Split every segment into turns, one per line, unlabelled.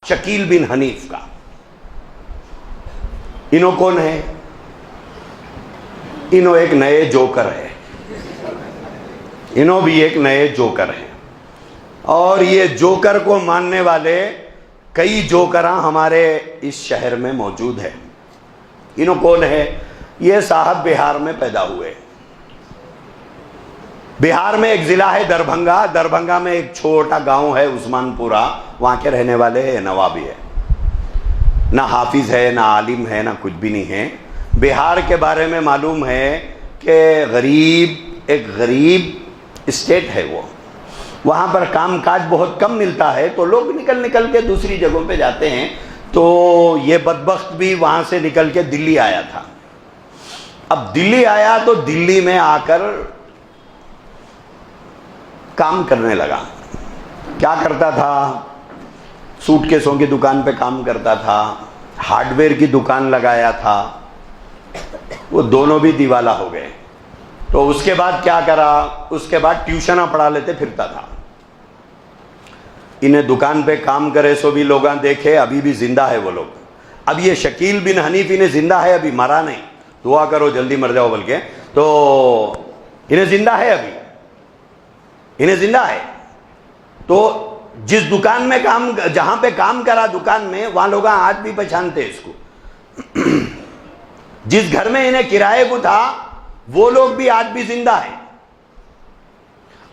شکیل بن حنیف کا. انہوں کون ہے؟ انہوں ایک نئے جوکر ہے. انہوں بھی ایک نئے جوکر ہیں. اور یہ جوکر کو ماننے والے کئی جوکراں ہمارے اس شہر میں موجود ہیں. انہوں کون ہے؟ یہ صاحب بہار میں پیدا ہوئے. بہار میں ایک ضلع ہے دربھنگا. دربھنگا میں ایک چھوٹا گاؤں ہے عثمان پورہ. وہاں کے رہنے والے ہیں. نوابی ہے. نہ حافظ ہے، نہ عالم ہے، نہ کچھ بھی نہیں ہے. بہار کے بارے میں معلوم ہے کہ ایک غریب اسٹیٹ ہے وہ. وہاں پر کام کاج بہت کم ملتا ہے تو لوگ نکل کے دوسری جگہوں پہ جاتے ہیں. تو یہ بدبخت بھی وہاں سے نکل کے دلی آیا تھا. اب دلی آیا تو دلی میں آ کر کام کرنے لگا. کیا کرتا تھا؟ سوٹ کیسوں کی دکان پہ کام کرتا تھا. ہارڈ ویئر کی دکان لگایا تھا. وہ دونوں بھی دیوالا ہو گئے. تو اس کے بعد کیا کرا؟ اس کے بعد ٹیوشناں پڑھا لیتے پھرتا تھا. انہیں دکان پہ کام کرے سو بھی لوگاں دیکھے. ابھی بھی زندہ ہے وہ لوگ. اب یہ شکیل بن حنیف انہیں زندہ ہے، ابھی مرا نہیں. دعا کرو جلدی مر جاؤ بلکہ. تو انہیں زندہ ہے، ابھی انہیں زندہ ہے. تو جس دکان میں جہاں پہ کام کرا دکان میں، وہاں لوگ آج بھی پہچانتے اس کو. جس گھر میں انہیں کرائے کو تھا وہ لوگ بھی آج بھی زندہ ہیں.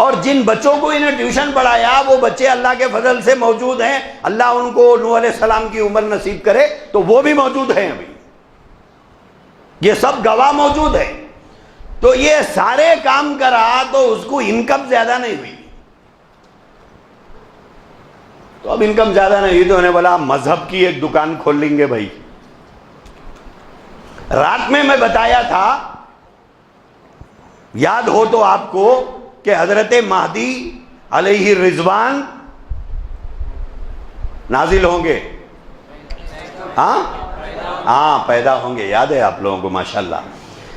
اور جن بچوں کو انہیں ٹیوشن پڑھایا وہ بچے اللہ کے فضل سے موجود ہیں. اللہ ان کو نوح علیہ السلام کی عمر نصیب کرے تو وہ بھی موجود ہیں. ابھی یہ سب گواہ موجود ہیں. تو یہ سارے کام کرا تو اس کو انکم زیادہ نہیں ہوئی. تو اب انکم زیادہ نہیں ہوئی تو انہیں بولا مذہب کی ایک دکان کھول لیں گے بھائی. رات میں بتایا تھا، یاد ہو تو آپ کو، کہ حضرت مہدی علیہ رضوان نازل ہوں گے. ہاں پیدا ہوں گے. یاد ہے آپ لوگوں کو ماشاءاللہ.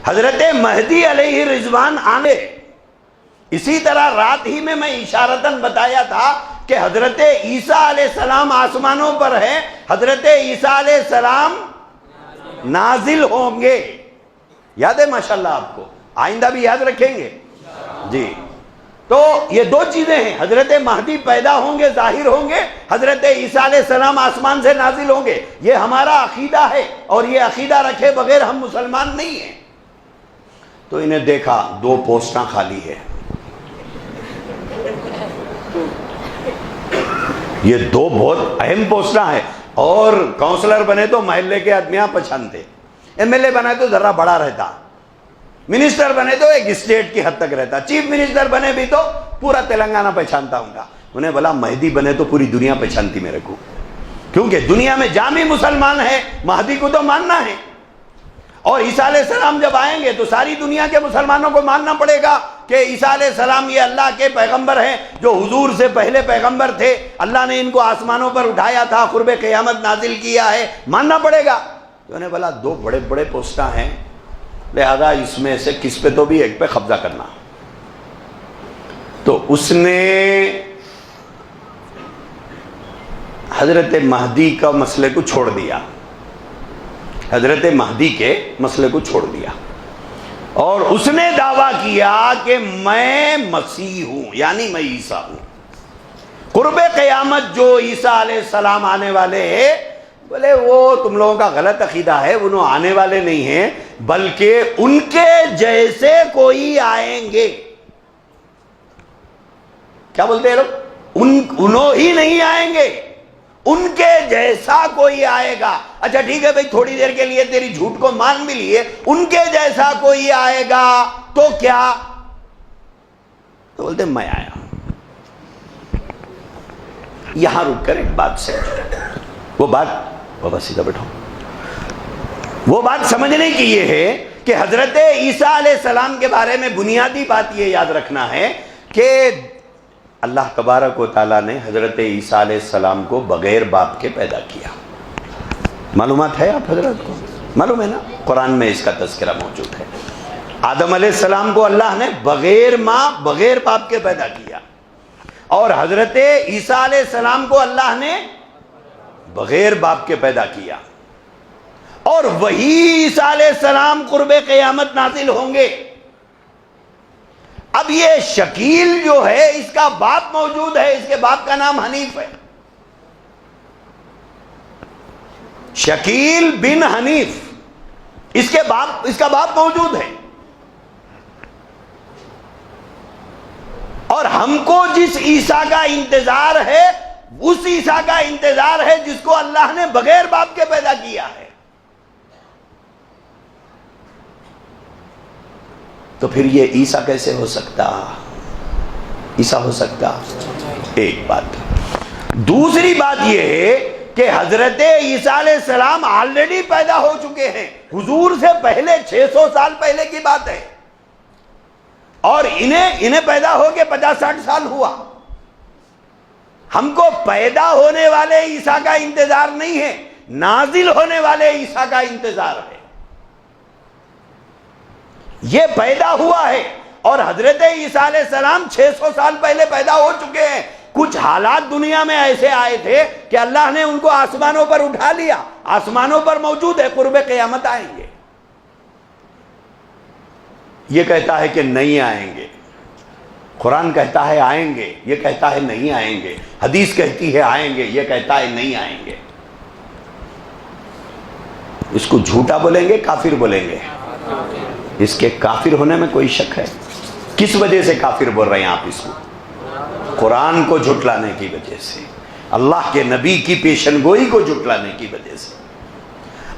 حضرت مہدی علیہ رضوان آنے. اسی طرح رات ہی میں اشارتاً بتایا تھا کہ حضرت عیسیٰ علیہ السلام آسمانوں پر ہے. حضرت عیسیٰ علیہ السلام نازل ہوں گے. یاد ہے ماشاءاللہ آپ کو. آئندہ بھی یاد رکھیں گے جی. تو یہ دو چیزیں ہیں، حضرت مہدی پیدا ہوں گے، ظاہر ہوں گے. حضرت عیسیٰ علیہ السلام آسمان سے نازل ہوں گے. یہ ہمارا عقیدہ ہے اور یہ عقیدہ رکھے بغیر ہم مسلمان نہیں ہیں. تو انہیں دیکھا 2 پوسٹاں خالی ہے. یہ 2 بہت اہم پوسٹاں ہیں. اور کونسلر بنے تو محلے کے آدمیاں پہچانتے. ایم ایل اے بنا تو ذرا بڑا رہتا. منسٹر بنے تو ایک اسٹیٹ کی حد تک رہتا. چیف منسٹر بنے بھی تو پورا تلنگانہ پہچانتا ہوں گا. انہیں بولا مہدی بنے تو پوری دنیا پہچانتی میرے کو، کیونکہ دنیا میں جامع مسلمان ہے. مہدی کو تو ماننا ہے. اور عیسیٰ علیہ السلام جب آئیں گے تو ساری دنیا کے مسلمانوں کو ماننا پڑے گا کہ عیسیٰ علیہ السلام یہ اللہ کے پیغمبر ہیں جو حضور سے پہلے پیغمبر تھے. اللہ نے ان کو آسمانوں پر اٹھایا تھا، قرب قیامت نازل کیا ہے. ماننا پڑے گا. تو انہیں بولا 2 بڑے بڑے پوسٹاں ہیں، لہذا اس میں سے کس پہ تو بھی ایک پہ قبضہ کرنا. تو اس نے حضرت مہدی کا مسئلے کو چھوڑ دیا. حضرت مہدی کے مسئلے کو چھوڑ دیا اور اس نے دعویٰ کیا کہ میں مسیح ہوں، یعنی میں عیسیٰ ہوں. قرب قیامت جو عیسیٰ علیہ السلام آنے والے ہیں، بولے وہ تم لوگوں کا غلط عقیدہ ہے. انہوں آنے والے نہیں ہیں بلکہ ان کے جیسے کوئی آئیں گے. کیا بولتے ہیں لوگ؟ انہوں ہی نہیں آئیں گے، ان کے جیسا کوئی آئے گا. اچھا ٹھیک ہے بھائی، تھوڑی دیر کے لیے تیری جھوٹ کو مان بھی لیے. ان کے جیسا کوئی آئے گا تو کیا؟ تو بولتے میں آیا. یہاں رک کر ایک بات سمجھو. وہ بات بابا سیدھا بیٹھو. وہ بات سمجھنے کی یہ ہے کہ حضرت عیسیٰ علیہ السلام کے بارے میں بنیادی بات یہ یاد رکھنا ہے کہ اللہ تبارک و تعالیٰ نے حضرت عیسیٰ علیہ السلام کو بغیر باپ کے پیدا کیا. معلومات ہے آپ حضرت کو؟ معلوم ہے نا، قرآن میں اس کا تذکرہ موجود ہے. آدم علیہ السلام کو اللہ نے بغیر ماں بغیر باپ کے پیدا کیا، اور حضرت عیسیٰ علیہ السلام کو اللہ نے بغیر باپ کے پیدا کیا، اور وہی عیسیٰ علیہ السلام قرب قیامت نازل ہوں گے۔ اب یہ شکیل جو ہے اس کا باپ موجود ہے، اس کے باپ کا نام حنیف ہے، شکیل بن حنیف، اس کا باپ موجود ہے۔ اور ہم کو جس عیسیٰ کا انتظار ہے اس عیسیٰ کا انتظار ہے جس کو اللہ نے بغیر باپ کے پیدا کیا ہے۔ تو پھر یہ عیسیٰ کیسے ہو سکتا؟ عیسیٰ ہو سکتا؟ ایک بات۔ دوسری بات یہ ہے کہ حضرت عیسیٰ علیہ السلام آلریڈی پیدا ہو چکے ہیں، حضور سے پہلے 600 سال پہلے کی بات ہے، اور انہیں پیدا ہو کے 50-60 سال ہوا۔ ہم کو پیدا ہونے والے عیسیٰ کا انتظار نہیں ہے، نازل ہونے والے عیسیٰ کا انتظار ہے۔ یہ پیدا ہوا ہے، اور حضرت عیسیٰ علیہ السلام 600 سال پہلے پیدا ہو چکے ہیں۔ کچھ حالات دنیا میں ایسے آئے تھے کہ اللہ نے ان کو آسمانوں پر اٹھا لیا، آسمانوں پر موجود ہے، قرب قیامت آئیں گے۔ یہ کہتا ہے کہ نہیں آئیں گے، قرآن کہتا ہے آئیں گے، یہ کہتا ہے نہیں آئیں گے، حدیث کہتی ہے آئیں گے، یہ کہتا ہے نہیں آئیں گے۔ اس کو جھوٹا بولیں گے، کافر بولیں گے؟ اس کے کافر ہونے میں کوئی شک ہے؟ کس وجہ سے کافر بول رہے ہیں آپ اس کو؟ قرآن کو جھٹلانے کی وجہ سے، اللہ کے نبی کی پیشن گوئی کو جھٹلانے کی وجہ سے۔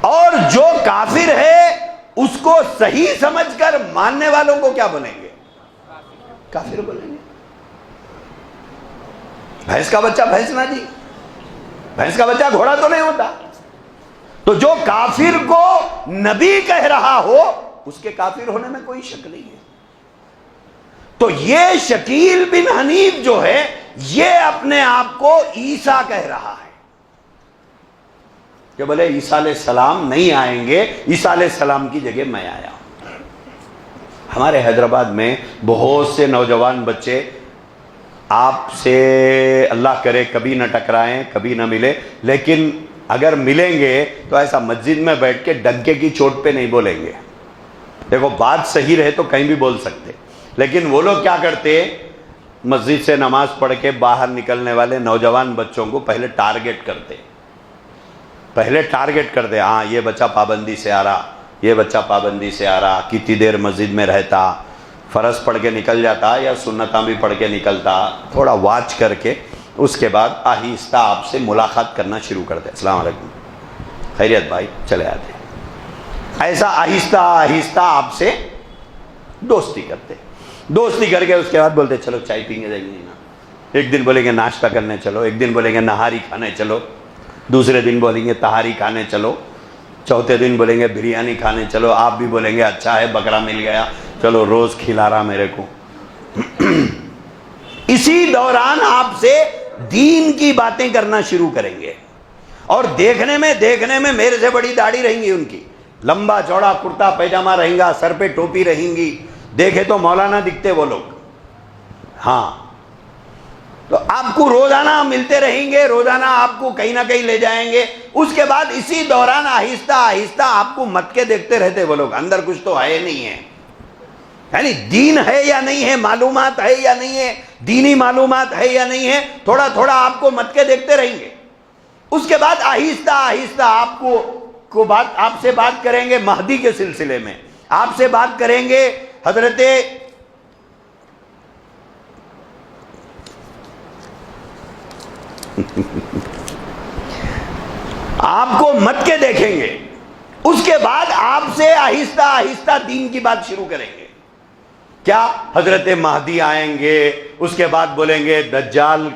اور جو کافر ہے اس کو صحیح سمجھ کر ماننے والوں کو کیا بولیں گے؟ کافر بولیں گے۔ بھینس کا بچہ بھینس نہ جی، بھینس کا بچہ گھوڑا تو نہیں ہوتا۔ تو جو کافر کو نبی کہہ رہا ہو اس کے کافر ہونے میں کوئی شک نہیں ہے۔ تو یہ شکیل بن حنیف جو ہے یہ اپنے آپ کو عیسیٰ کہہ رہا ہے، کہ بولے عیسیٰ علیہ السلام نہیں آئیں گے، عیسیٰ علیہ السلام کی جگہ میں آیا ہوں۔ ہمارے حیدرآباد میں بہت سے نوجوان بچے آپ سے اللہ کرے کبھی نہ ٹکرائیں، کبھی نہ ملے، لیکن اگر ملیں گے تو ایسا مسجد میں بیٹھ کے ڈنکے کی چوٹ پہ نہیں بولیں گے۔ دیکھو بات صحیح رہے تو کہیں بھی بول سکتے، لیکن وہ لوگ کیا کرتے، مسجد سے نماز پڑھ کے باہر نکلنے والے نوجوان بچوں کو پہلے ٹارگٹ کرتے، ہاں یہ بچہ پابندی سے آ رہا، یہ بچہ پابندی سے آ رہا، کتنی دیر مسجد میں رہتا، فرض پڑھ کے نکل جاتا یا سنتاں بھی پڑھ کے نکلتا، تھوڑا واچ کر کے اس کے بعد آہستہ آپ سے ملاقات کرنا شروع کرتے، السلام علیکم، خیریت بھائی، چلے آتے۔ ایسا آہستہ آہستہ آپ سے دوستی کرتے، دوستی کر کے اس کے بعد بولتے چلو چائے پیں گے، ایک دن بولیں گے ناشتہ کرنے چلو، ایک دن بولیں گے نہاری کھانے چلو، دوسرے دن بولیں گے تہاری کھانے چلو، چوتھے دن بولیں گے بریانی کھانے چلو، آپ بھی بولیں گے اچھا ہے بکرا مل گیا، چلو روز کھلا رہا میرے کو۔ اسی دوران آپ سے دین کی باتیں کرنا شروع کریں گے، اور دیکھنے میں میرے سے بڑی داڑھی رہیں گی ان کی، لمبا چوڑا کرتا پیجامہ رہیں گا، سر پہ ٹوپی رہیں گی، دیکھے تو مولانا دکھتے وہ لوگ۔ ہاں، تو آپ کو روزانہ ملتے رہیں گے، روزانہ آپ کو کہیں نہ کہیں لے جائیں گے۔ اس کے بعد اسی دوران آہستہ آہستہ آپ کو مت کے دیکھتے رہتے وہ لوگ، اندر کچھ تو ہے نہیں ہے، یعنی دین ہے یا نہیں ہے، معلومات ہے یا نہیں ہے، دینی معلومات ہے یا نہیں ہے، تھوڑا تھوڑا آپ کو مت کے دیکھتے رہیں گے۔ اس کے بعد آہستہ آہستہ آپ سے بات کریں گے مہدی کے سلسلے میں، آپ سے بات کریں گے حضرت آپ کو مت کے دیکھیں گے، اس کے بعد آپ سے آہستہ آہستہ دین کی بات شروع کریں گے۔ کیا حضرت مہدی آئیں گے، اس کے بعد بولیں گے دجال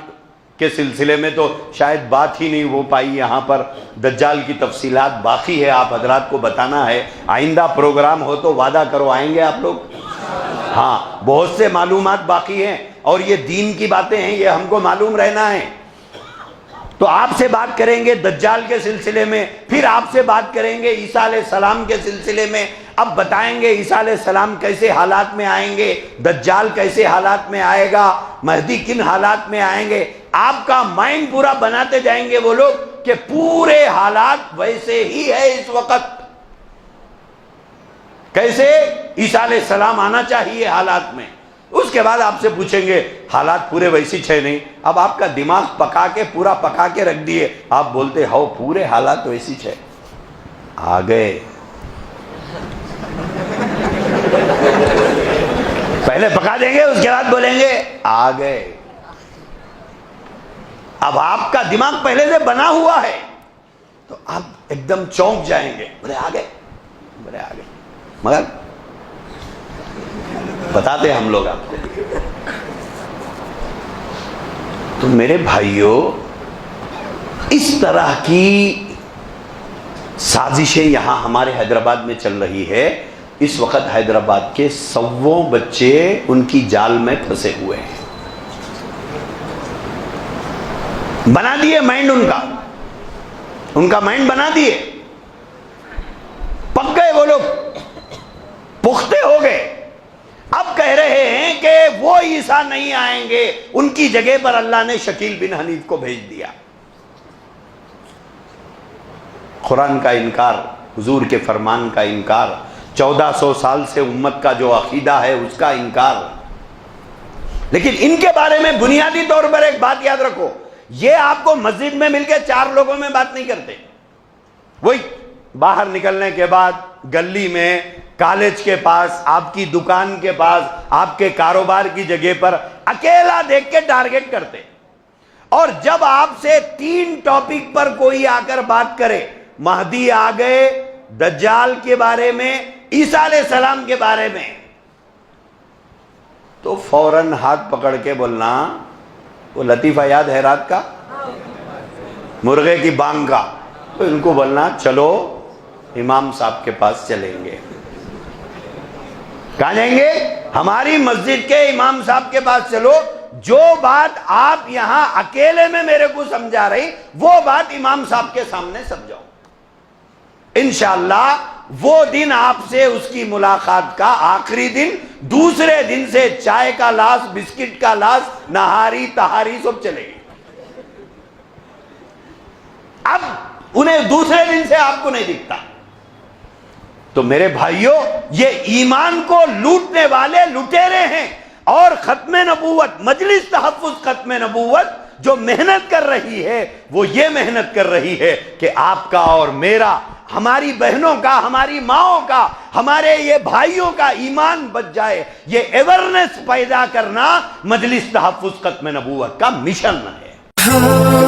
کے سلسلے میں تو شاید بات ہی نہیں ہو پائی، یہاں پر دجال کی تفصیلات باقی ہے، آپ حضرات کو بتانا ہے، آئندہ پروگرام ہو تو وعدہ کرو آئیں گے آپ لوگ۔ ہاں، بہت سے معلومات باقی ہیں، اور یہ دین کی باتیں ہیں، یہ ہم کو معلوم رہنا ہے۔ تو آپ سے بات کریں گے دجال کے سلسلے میں، پھر آپ سے بات کریں گے عیسیٰ علیہ السلام کے سلسلے میں. اب بتائیں گے عیسیٰ علیہ السلام کیسے حالات میں آئیں گے، دجال کیسے حالات میں آئے گا، مہدی کن حالات میں آئیں گے. آپ کا مائنڈ پورا بناتے جائیں گے وہ لوگ کہ پورے حالات ویسے ہی ہے اس وقت، کیسے عیسیٰ علیہ السلام آنا چاہیے حالات میں. اس کے بعد آپ سے پوچھیں گے حالات پورے ویسی چھے نہیں. اب آپ کا دماغ پکا کے پورا پکا کے رکھ دیے، آپ بولتے ہو پورے حالات ویسی چھے. آ گئے، پہلے پکا دیں گے، اس کے بعد بولیں گے آ گئے. اب آپ کا دماغ پہلے سے بنا ہوا ہے تو آپ ایک دم چونک جائیں گے، بولے آ گئے، بولے آ گئے. مگر بتاتے ہم لوگ آپ کو. تو میرے بھائیوں، اس طرح کی سازشیں یہاں ہمارے حیدرآباد میں چل رہی ہے. اس وقت حیدرآباد کے 100 بچے ان کی جال میں پھنسے ہوئے ہیں. بنا دیے مائنڈ ان کا مائنڈ بنا دیے، پک گئے وہ لوگ، پختے ہو گئے. اب کہہ رہے ہیں کہ وہ عیسیٰ نہیں آئیں گے، ان کی جگہ پر اللہ نے شکیل بن حنیف کو بھیج دیا. قرآن کا انکار، حضور کے فرمان کا انکار، 1400 سال سے امت کا جو عقیدہ ہے اس کا انکار. لیکن ان کے بارے میں بنیادی طور پر ایک بات یاد رکھو، یہ آپ کو مسجد میں مل کے 4 لوگوں میں بات نہیں کرتے. وہی باہر نکلنے کے بعد گلی میں، کالج کے پاس، آپ کی دکان کے پاس، آپ کے کاروبار کی جگہ پر اکیلا دیکھ کے ٹارگٹ کرتے. اور جب آپ سے 3 ٹاپک پر کوئی آ کر بات کرے، مہدی آ گئے، دجال کے بارے میں، عیسیٰ علیہ السلام کے بارے میں، تو فوراً ہاتھ پکڑ کے بولنا، وہ لطیفہ یاد ہے رات کا، مرغے کی بانگ کا، تو ان کو بولنا چلو امام صاحب کے پاس چلیں گے. کہاں جائیں گے؟ ہماری مسجد کے امام صاحب کے پاس چلو. جو بات آپ یہاں اکیلے میں میرے کو سمجھا رہی، وہ بات امام صاحب کے سامنے سمجھاؤ. انشاءاللہ وہ دن آپ سے اس کی ملاقات کا آخری دن، دوسرے دن سے چائے کا لاس، بسکٹ کا لاس، نہاری تہاری سب چلے گی. اب انہیں دوسرے دن سے آپ کو نہیں دکھتا. تو میرے بھائیوں، یہ ایمان کو لوٹنے والے لٹیرے ہیں. اور ختم نبوت، مجلس تحفظ ختم نبوت جو محنت کر رہی ہے، وہ یہ محنت کر رہی ہے کہ آپ کا اور میرا، ہماری بہنوں کا، ہماری ماؤں کا، ہمارے یہ بھائیوں کا ایمان بچ جائے. یہ ایورنس پیدا کرنا مجلس تحفظ ختم نبوت کا مشن ہے.